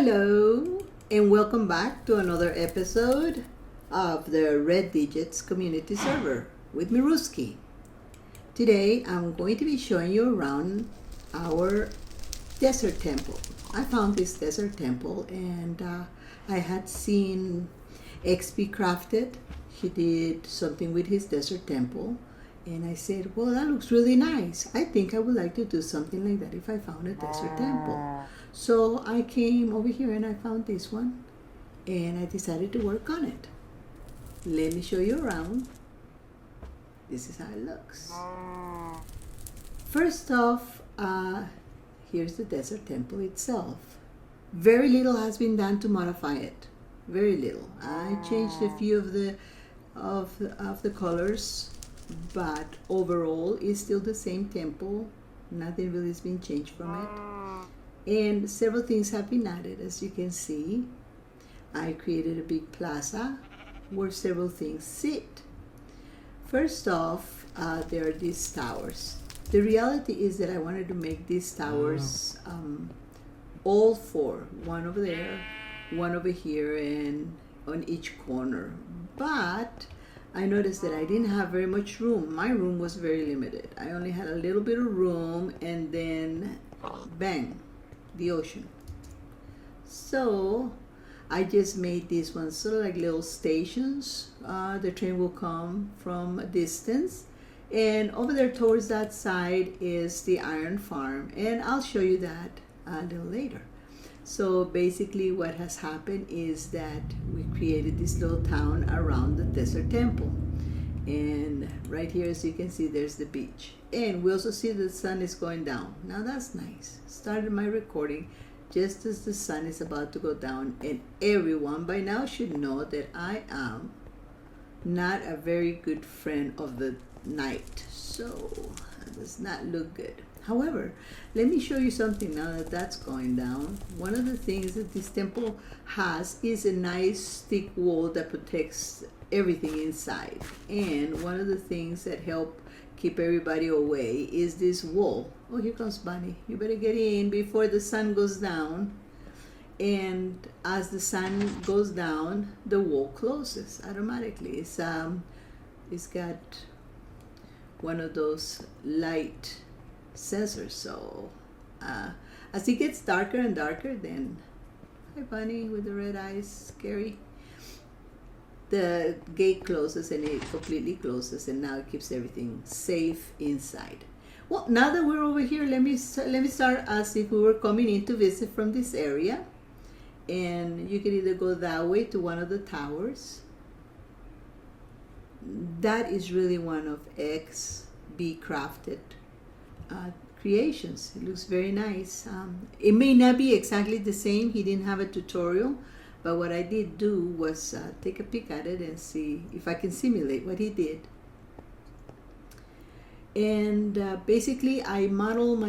Hello, and welcome back to another episode of the Redigits community server with Mirrusky. Today I'm going to be showing you around our desert temple. I found this desert temple and I had seen XP Crafted. He did something with his desert temple and I said, well, that looks really nice. I think I would like to do something like that if I found a desert temple. So I came over here and I found this one and I decided to work on it. Let me show you around. This is how it looks. First off, here's the desert temple itself. Very little has been done to modify it. Very little. I changed a few of the colors, but overall it's still the same temple. Nothing really has been changed from it. And several things have been added, as you can see. I created a big plaza where several things sit. First off, there are these towers. The reality is that I wanted to make these towers all four, one over there, one over here, and on each corner. But I noticed that I didn't have very much room. My room was very limited. I only had a little bit of room, and then bang, the ocean. So I just made these ones sort of like little stations. The train will come from a distance, and over there towards that side is the iron farm, and I'll show you that a little later. So basically what has happened is that we created this little town around the desert temple, and right here, as you can see, there's the beach, and we also see the sun is going down. Now that's nice. Started my recording just as the sun is about to go down, and everyone by now should know that I am not a very good friend of the night, so it does not look good. However, let me show you something now that that's going down. One of the things that this temple has is a nice thick wall that protects everything inside, and one of the things that help keep everybody away is this wall. Oh, here comes Bunny. You better get in before the sun goes down. And as the sun goes down, the wall closes automatically. It's got one of those light sensors. So as it gets darker and darker, then hi Bunny with the red eyes, scary. The gate closes and it completely closes, and now it keeps everything safe inside. Well, now that we're over here, let me start as if we were coming in to visit from this area, and you can either go that way to one of the towers. That is really one of XB Crafted creations. It looks very nice. It may not be exactly the same. He didn't have a tutorial. But what I did do was take a peek at it and see if I can simulate what he did. And basically I modeled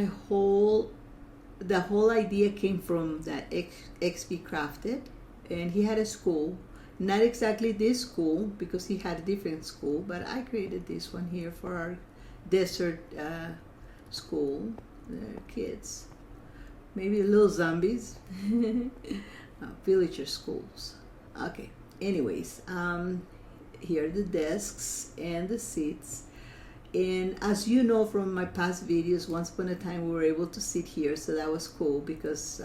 the whole idea came from that XP Crafted. And he had a school, not exactly this school because he had a different school, but I created this one here for our desert school, kids, maybe little zombies. Villager schools. Okay, anyways, here are the desks and the seats, and as you know from my past videos, once upon a time we were able to sit here, so that was cool because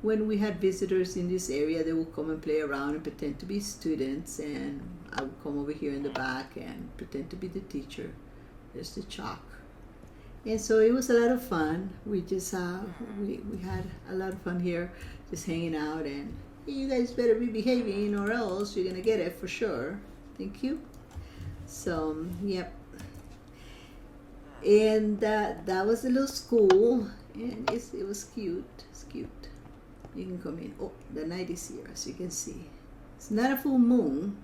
when we had visitors in this area, they would come and play around and pretend to be students, and I would come over here in the back and pretend to be the teacher. There's the chalk. And so it was a lot of fun. We just we had a lot of fun here, just hanging out, and you guys better be behaving or else you're gonna get it for sure. Thank you. So yep. And that was a little school, and it was cute. It's cute. You can come in. Oh, the night is here, as you can see. It's not a full moon,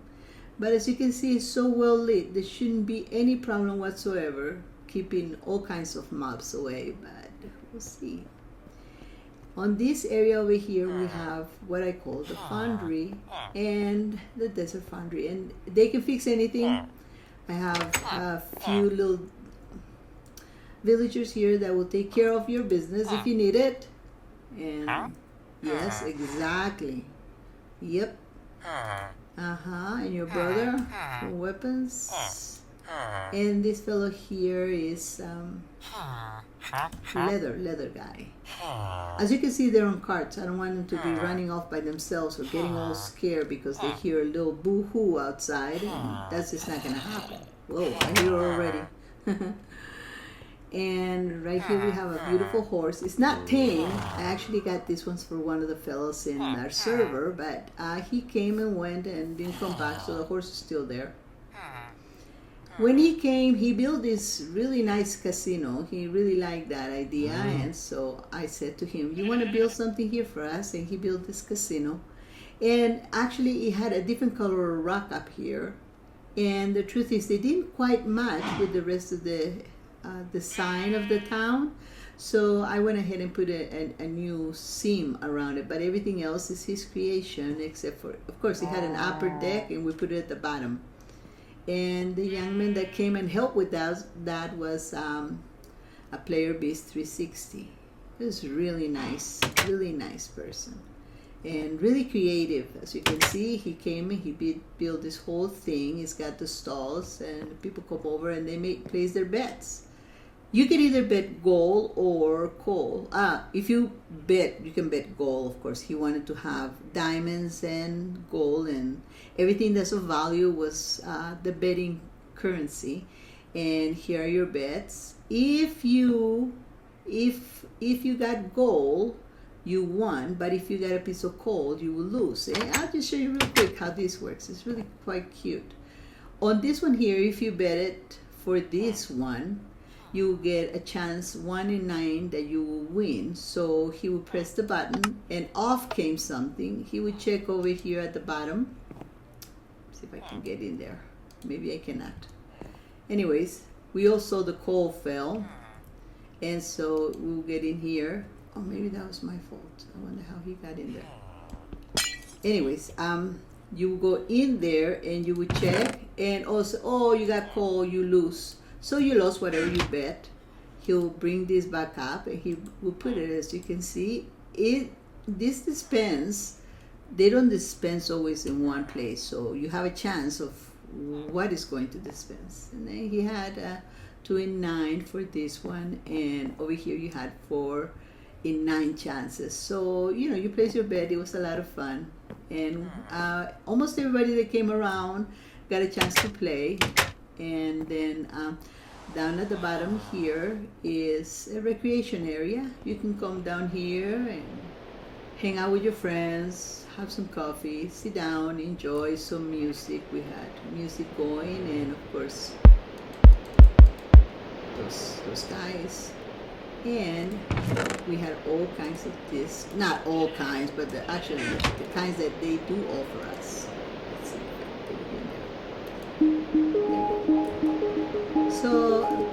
but as you can see, it's so well lit. There shouldn't be any problem whatsoever keeping all kinds of mobs away, but we'll see. On this area over here, we have what I call the foundry and the desert foundry, and they can fix anything. I have a few little villagers here that will take care of your business if you need it, and Yes, exactly. Yep. And your brother for weapons. And this fellow here is leather guy. As you can see, they're on carts. I don't want them to be running off by themselves or getting all scared because they hear a little boo-hoo outside. And that's just not gonna happen. Whoa, I hear it already. And right here we have a beautiful horse. It's not tame. I actually got these ones for one of the fellows in our server, but he came and went and didn't come back, so the horse is still there. When he came, he built this really nice casino. He really liked that idea, and so I said to him, you want to build something here for us? And he built this casino. And actually, it had a different color of rock up here. And the truth is, they didn't quite match with the rest of the sign of the town. So I went ahead and put a new seam around it. But everything else is his creation, except for, of course, he had an upper deck, and we put it at the bottom. And the young man that came and helped with that was a Player Beast 360. He was really nice person. And really creative. As you can see, he came and he built this whole thing. He's got the stalls, and people come over and they place their bets. You can either bet gold or coal. If you bet, you can bet gold, of course. He wanted to have diamonds and gold, and everything that's of value was the betting currency. And here are your bets. If you got gold, you won, but if you got a piece of coal, you will lose. And I'll just show you real quick how this works. It's really quite cute. On this one here, if you bet it for this one, you get a chance 1 in 9 that you will win. So he would press the button and off came something. He would check over here at the bottom. See if I can get in there. Maybe I cannot. Anyways, we all saw the coal fell. And so we'll get in here. Oh, maybe that was my fault. I wonder how he got in there. Anyways, you go in there and you would check, and also, oh, you got coal, you lose. So you lost whatever you bet. He'll bring this back up and he will put it, as you can see. This dispense, they don't dispense always in one place, so you have a chance of what is going to dispense. And then he had 2 in 9 for this one, and over here you had 4 in 9 chances. So, you place your bet. It was a lot of fun. And almost everybody that came around got a chance to play. And then down at the bottom here is a recreation area. You can come down here and hang out with your friends, have some coffee, sit down, enjoy some music. We had music going, and of course those guys. And we had all kinds of discs, not all kinds, but actually the kinds that they do offer us. Let's see if I can put it in there. So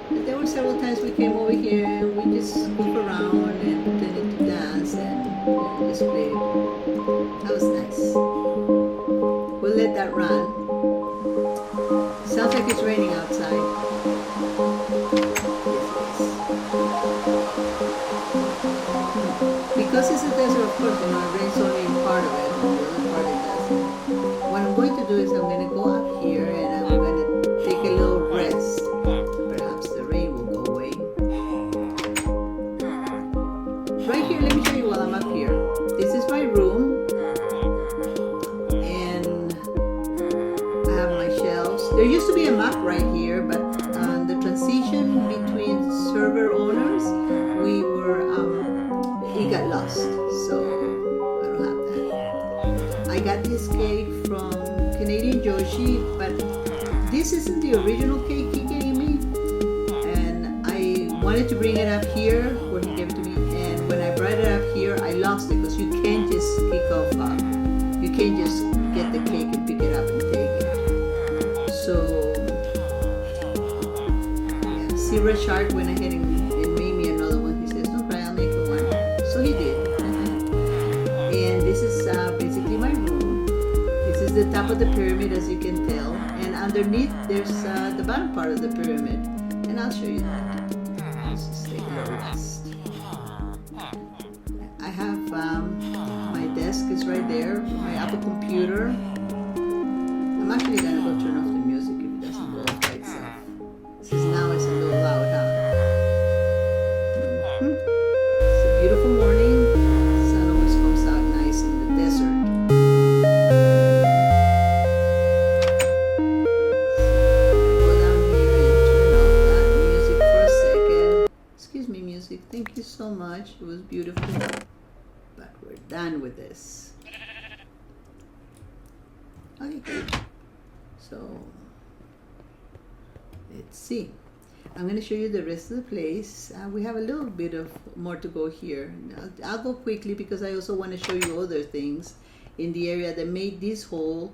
there were several times we came over here and we just move around and pretended to dance and just played. That was nice. We'll let that run. Sounds like it's raining outside. Because it's a desert, of course, it rains only in part of it, and the other part it doesn't. What I'm going to do is I'm going to go up here and I'm going to take a little rest. Perhaps the rain will go away. Right here, let me show you while I'm up here. This is my room, and I have my shelves. There used to be a map right here, but on the transition between server owners, it got lost, so I don't have that. I got this cake from Canadian Joshi, but this isn't the original cake he gave me, and I wanted to bring it up here where he gave it to me, and when I brought it up here, I lost it because you can't just kick off, you can't just get the cake and pick it up and take it. So, yeah, Zero Shark went ahead and made me another one. He says, no, I'll make it one. So he did. And this is basically my room. This is the top of the pyramid, as you can tell. And underneath, there's the bottom part of the pyramid. And I'll show you that. Let's just take a little rest. I have is right there. My Apple computer. I'm actually gonna go turn off the music if it doesn't go off by itself. Since now it's a little loud, huh? It's a beautiful morning. The sun always comes out nice in the desert. Go down here and turn off that music for a second. Excuse me, music. Thank you so much. It was beautiful. But we're done with this. Okay, good. So let's see. I'm going to show you the rest of the place. We have a little bit of more to go here. I'll go quickly because I also want to show you other things in the area that made this whole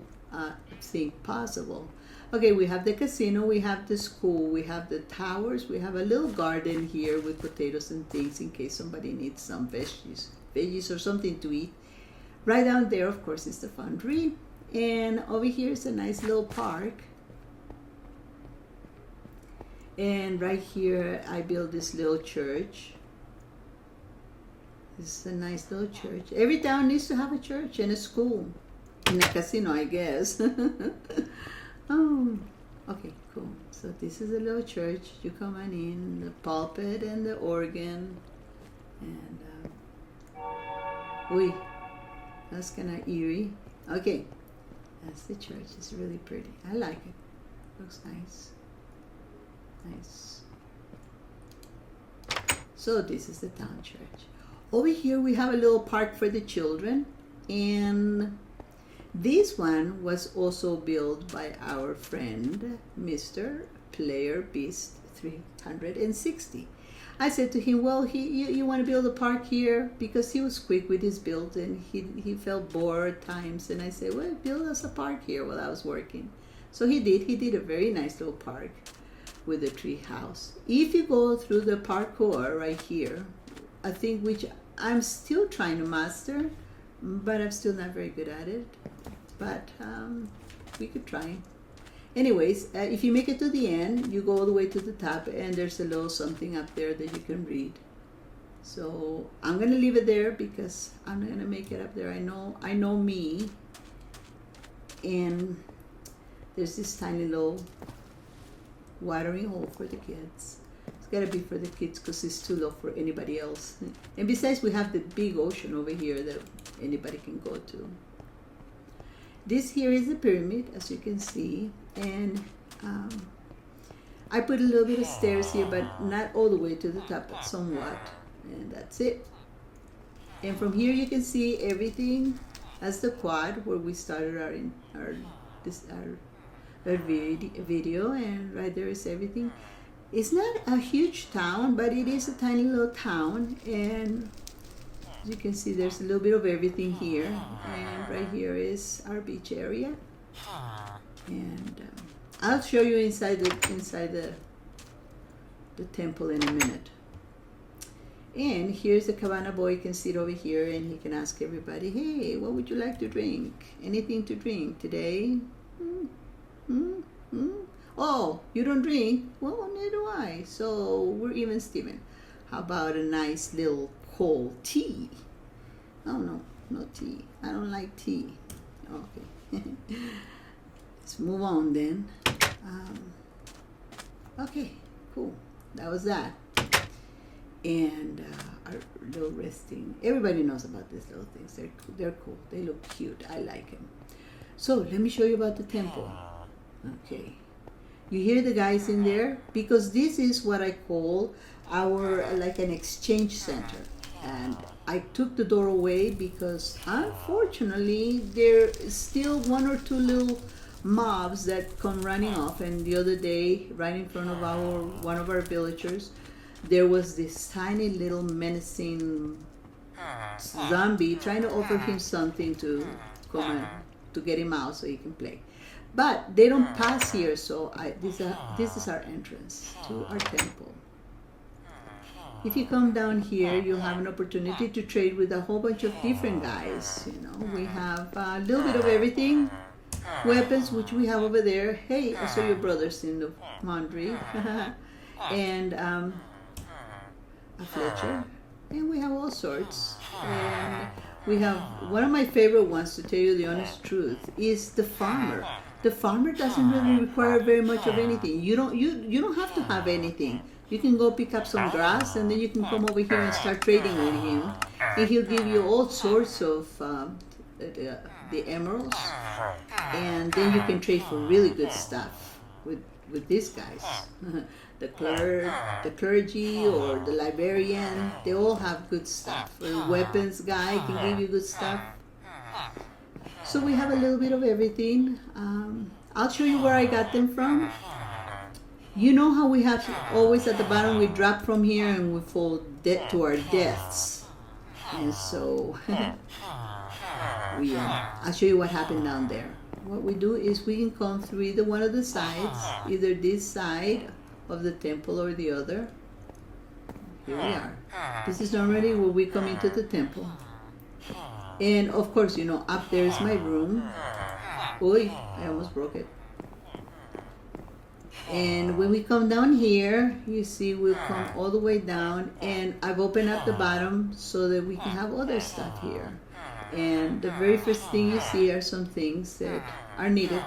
thing possible. Okay, we have the casino, we have the school, we have the towers, we have a little garden here with potatoes and things in case somebody needs some veggies or something to eat. Right down there, of course, is the foundry. And over here is a nice little park. And right here, I built this little church. This is a nice little church. Every town needs to have a church and a school. And a casino, I guess. Oh, okay, cool. So this is a little church. You come on in, the pulpit and the organ. And, that's kind of eerie. Okay, that's the church. It's really pretty. I like it. Looks nice. Nice. So this is the town church. Over here we have a little park for the children, and this one was also built by our friend Mr. Player Beast 360. I said to him, well, you want to build a park here? Because he was quick with his build and he felt bored at times. And I said, well, build us a park here while I was working. So he did. He did a very nice little park with a tree house. If you go through the parkour right here, I think, which I'm still trying to master, but I'm still not very good at it. But we could try. Anyways, if you make it to the end, you go all the way to the top, and there's a little something up there that you can read. So I'm gonna leave it there because I'm not gonna make it up there. I know me. And there's this tiny little watering hole for the kids. It's gotta be for the kids because it's too low for anybody else. And besides, we have the big ocean over here that anybody can go to. This here is the pyramid, as you can see, and I put a little bit of stairs here, but not all the way to the top, but somewhat, and that's it. And from here you can see everything as the quad where we started our video, and right there is everything. It's not a huge town, but it is a tiny little town, and as you can see, there's a little bit of everything here, and right here is our beach area. And I'll show you inside the temple in a minute. And here's the cabana boy. Can sit over here and he can ask everybody, hey, what would you like to drink? Anything to drink today? Oh, you don't drink? Well, neither do I. So we're even Steven. How about a nice little cold tea? Oh no, no tea. I don't like tea. Okay. Let's move on then. Okay, cool. That was that. And our little resting. Everybody knows about these little things. They're cool. They look cute. I like them. So let me show you about the temple. Okay. You hear the guys in there? Because this is what I call our, like an exchange center. And I took the door away because unfortunately there's still one or two little mobs that come running off. And the other day, right in front of one of our villagers, there was this tiny little menacing zombie trying to offer him something to come and to get him out so he can play. But they don't pass here, so this is our entrance to our temple. If you come down here, you'll have an opportunity to trade with a whole bunch of different guys. You know, we have a little bit of everything. Weapons, which we have over there. Hey, I saw your brothers in the laundry. And a Fletcher. And we have all sorts. And we have one of my favorite ones, to tell you the honest truth, is the farmer. The farmer doesn't really require very much of anything. You don't have to have anything. You can go pick up some grass, and then you can come over here and start trading with him, and he'll give you all sorts of the emeralds, and then you can trade for really good stuff with these guys. The clergy or the librarian, they all have good stuff. The weapons guy can give you good stuff. So we have a little bit of everything. I'll show you where I got them from. You know how we have always at the bottom we drop from here and we fall dead to our deaths. And so I'll show you what happened down there. What we do is we can come through either one of the sides, either this side of the temple or the other. Here we are. This is normally where we come into the temple. And of course, you know, up there is my room. Oy, I almost broke it. And when we come down here, you see we'll come all the way down, and I've opened up the bottom so that we can have other stuff here. And the very first thing you see are some things that are needed.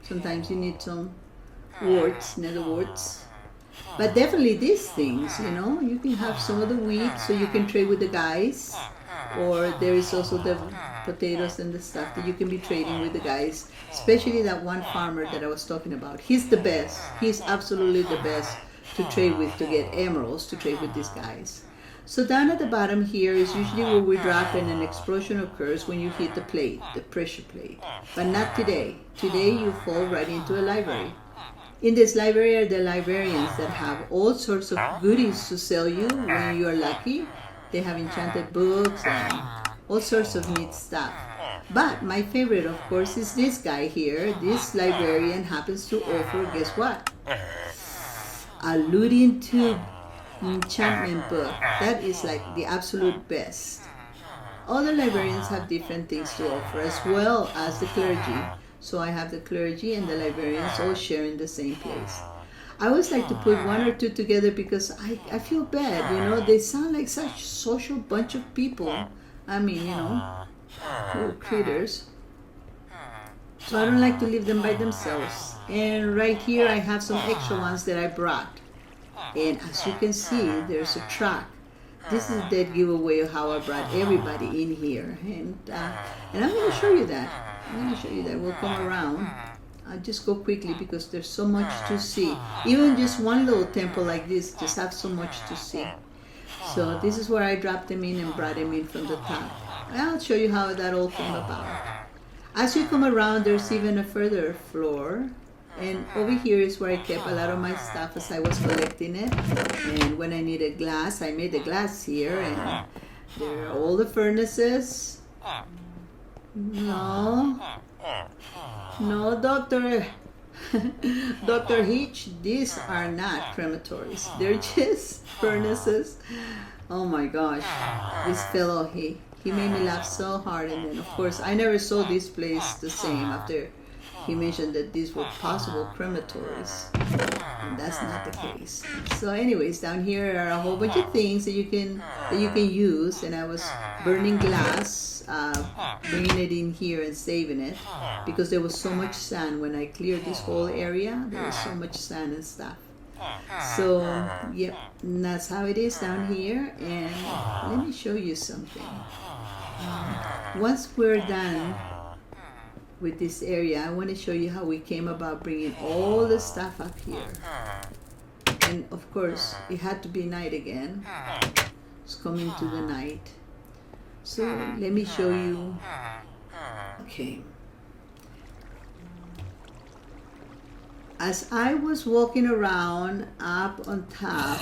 Sometimes you need some warts, nether warts. But definitely these things, you know, you can have some of the wheat so you can trade with the guys. Or there is also the potatoes and the stuff that you can be trading with the guys. Especially that one farmer that I was talking about. He's the best. He's absolutely the best to trade with, to get emeralds, to trade with these guys. So down at the bottom here is usually where we drop, and an explosion occurs when you hit the plate, the pressure plate. But not today. Today you fall right into a library. In this library are the librarians that have all sorts of goodies to sell you when you are lucky. They have enchanted books and all sorts of neat stuff. But my favorite, of course, is this guy here. This librarian happens to offer, guess what? A looting tube enchantment book. That is like the absolute best. Other librarians have different things to offer, as well as the clergy. So I have the clergy and the librarians all sharing the same place. I always like to put one or two together because I feel bad, you know. They sound like such social bunch of people. I mean, you know, little critters. So I don't like to leave them by themselves. And right here I have some extra ones that I brought. And as you can see, there's a track. This is a dead giveaway of how I brought everybody in here. And I'm going to show you that. We'll come around. I'll just go quickly because there's so much to see. Even just one little temple like this just have so much to see. So this is where I dropped them in and brought them in from the top. I'll show you how that all came about. As you come around, there's even a further floor. And over here is where I kept a lot of my stuff as I was collecting it. And when I needed glass, I made the glass here. And there are all the furnaces. No, Doctor. Dr. Hitch, these are not crematories. They're just furnaces. Oh my gosh. This fellow, he made me laugh so hard. And then, of course, I never saw this place the same after he mentioned that these were possible crematories. And that's not the case. So anyways, down here are a whole bunch of things that you can use. And I was burning glass, bringing it in here and saving it because there was so much sand when I cleared this whole area. There was so much sand and stuff. So yep, and that's how it is down here. And let me show you something. Once we're done with this area, I want to show you how we came about bringing all the stuff up here. And of course, it had to be night again. It's coming to the night. So let me show you. Okay. As I was walking around up on top,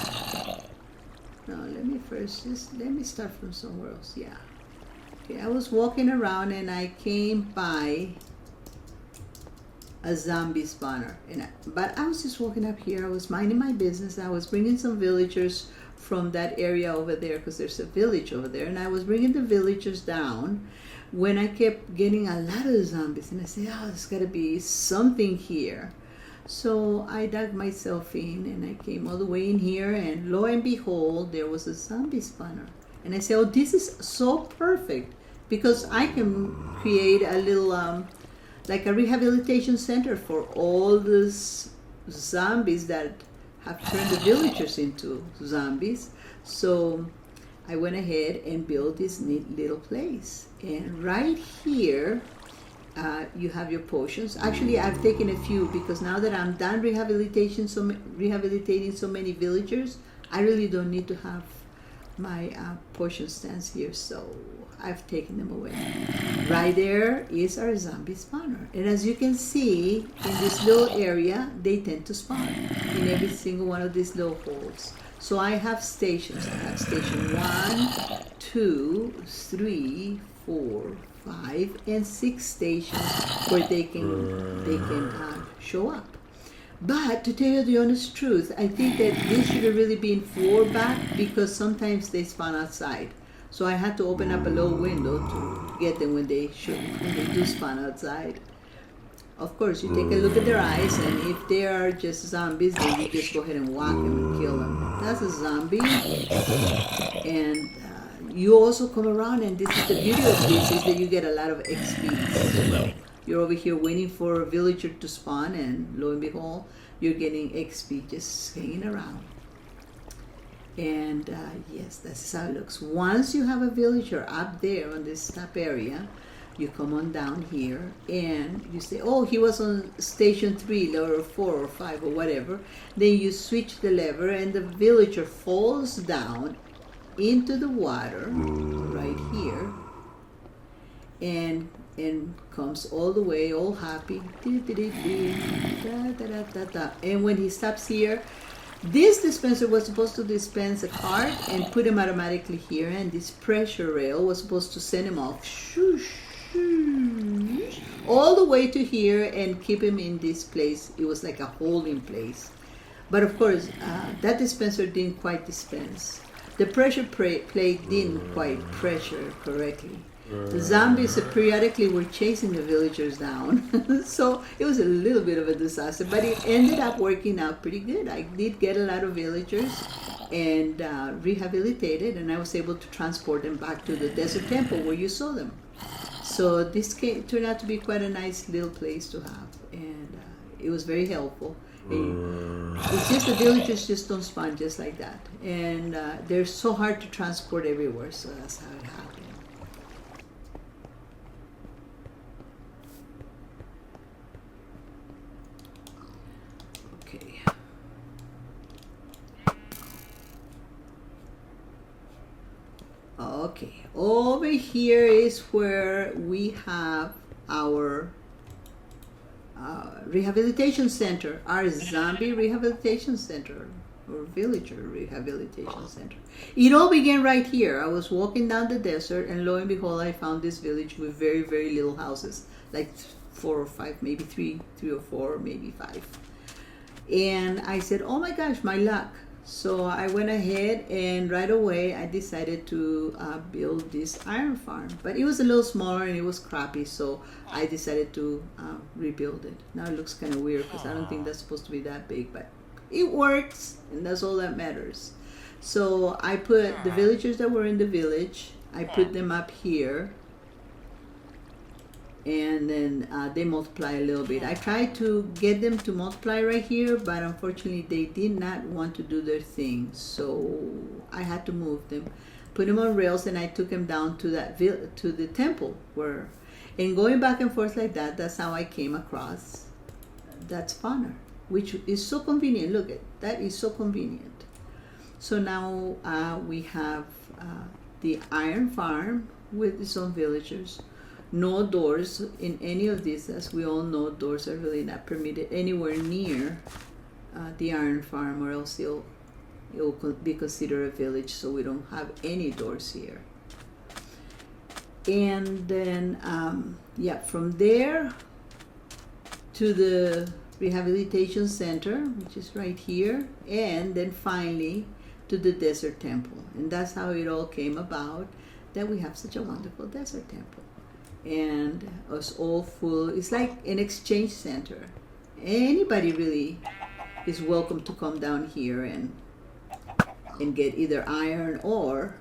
no, let me start from somewhere else. Yeah. Okay, I was walking around and I came by a zombie spawner, but I was just walking up here. I was minding my business. I was bringing some villagers from that area over there because there's a village over there, and I was bringing the villagers down when I kept getting a lot of zombies, and I said, oh, there's got to be something here. So I dug myself in and I came all the way in here, and lo and behold, there was a zombie spawner. And I said, oh, this is so perfect because I can create a little like a rehabilitation center for all these zombies that have turned the villagers into zombies. So I went ahead and built this neat little place. And right here, you have your potions. Actually, I've taken a few because now that I'm done rehabilitating so many villagers, I really don't need to have my potion stands here. So I've taken them away. Right there is our zombie spawner. And as you can see, in this little area, they tend to spawn in every single one of these little holes. So I have stations. I have station 1, 2, 3, 4, 5, and 6 stations where they can show up. But to tell you the honest truth, I think that this should have really been 4 back because sometimes they spawn outside. So I had to open up a little window to get them when they do spawn outside. Of course, you take a look at their eyes, and if they are just zombies, then you just go ahead and whack them and kill them. That's a zombie. And you also come around, and this is the beauty of this, is that you get a lot of XP. So you're over here waiting for a villager to spawn, and lo and behold, you're getting XP just hanging around. And yes, that's how it looks. Once you have a villager up there on this top area, you come on down here and you say, oh, he was on station 3 or 4 or 5 or whatever. Then you switch the lever and the villager falls down into the water right here and comes all the way, all happy. And when he stops here, this dispenser was supposed to dispense a card and put him automatically here, and this pressure rail was supposed to send him off all the way to here and keep him in this place. It was like a holding place. But of course, that dispenser didn't quite dispense. The pressure plate didn't quite pressure correctly. The zombies periodically were chasing the villagers down. So it was a little bit of a disaster, but it ended up working out pretty good. I did get a lot of villagers and rehabilitated, and I was able to transport them back to the desert temple where you saw them. So this turned out to be quite a nice little place to have, and it was very helpful. It's just the villagers just don't spawn just like that, and they're so hard to transport everywhere, so that's how it happened. Okay. Okay, over here is where we have our rehabilitation center, our zombie rehabilitation center, or villager rehabilitation center. It all began right here. I was walking down the desert, and lo and behold, I found this village with very, very little houses, like 4 or 5, maybe 3 or 4, maybe 5. And I said, oh my gosh, my luck. So I went ahead and right away I decided to build this iron farm. But it was a little smaller and it was crappy, so I decided to rebuild it. Now it looks kind of weird because I don't think that's supposed to be that big, but it works, and that's all that matters. So I put the villagers that were in the village, I put them up here, and then they multiply a little bit. I tried to get them to multiply right here, but unfortunately they did not want to do their thing, so I had to move them, put them on rails, and I took them down to that to the temple where, and going back and forth like that, that's how I came across that spawner, which is so convenient. Look at that, is so convenient. So now we have the iron farm with its own villagers. No doors in any of these. As we all know, doors are really not permitted anywhere near the iron farm, or else it will be considered a village, so we don't have any doors here. And then yeah, from there to the rehabilitation center, which is right here, and then finally to the desert temple. And that's how it all came about, that we have such a wonderful desert temple. And it's all full. It's like an exchange center. Anybody really is welcome to come down here and get either iron or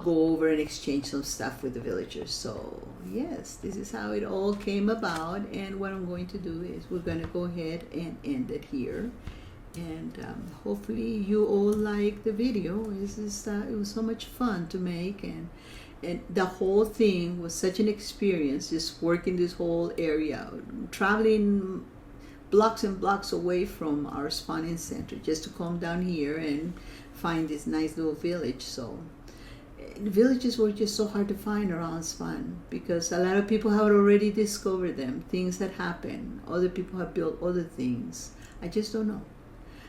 go over and exchange some stuff with the villagers. So yes, this is how it all came about, and what I'm going to do is we're going to go ahead and end it here. And hopefully you all like the video. It was so much fun to make, and the whole thing was such an experience, just working this whole area, traveling blocks and blocks away from our spawning center just to come down here and find this nice little village. So villages were just so hard to find around Spawn because a lot of people have already discovered them. Things that happen, other people have built other things. I just don't know.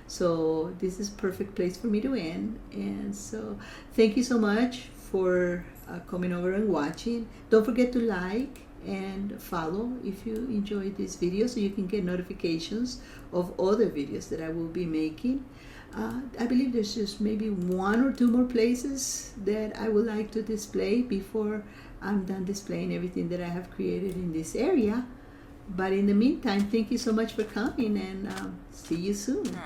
So this is a perfect place for me to end. And so thank you so much for coming over and watching. Don't forget to like and follow if you enjoyed this video, so you can get notifications of other videos that I will be making. I believe there's just maybe 1 or 2 more places that I would like to display before I'm done displaying everything that I have created in this area. But in the meantime, thank you so much for coming, and see you soon.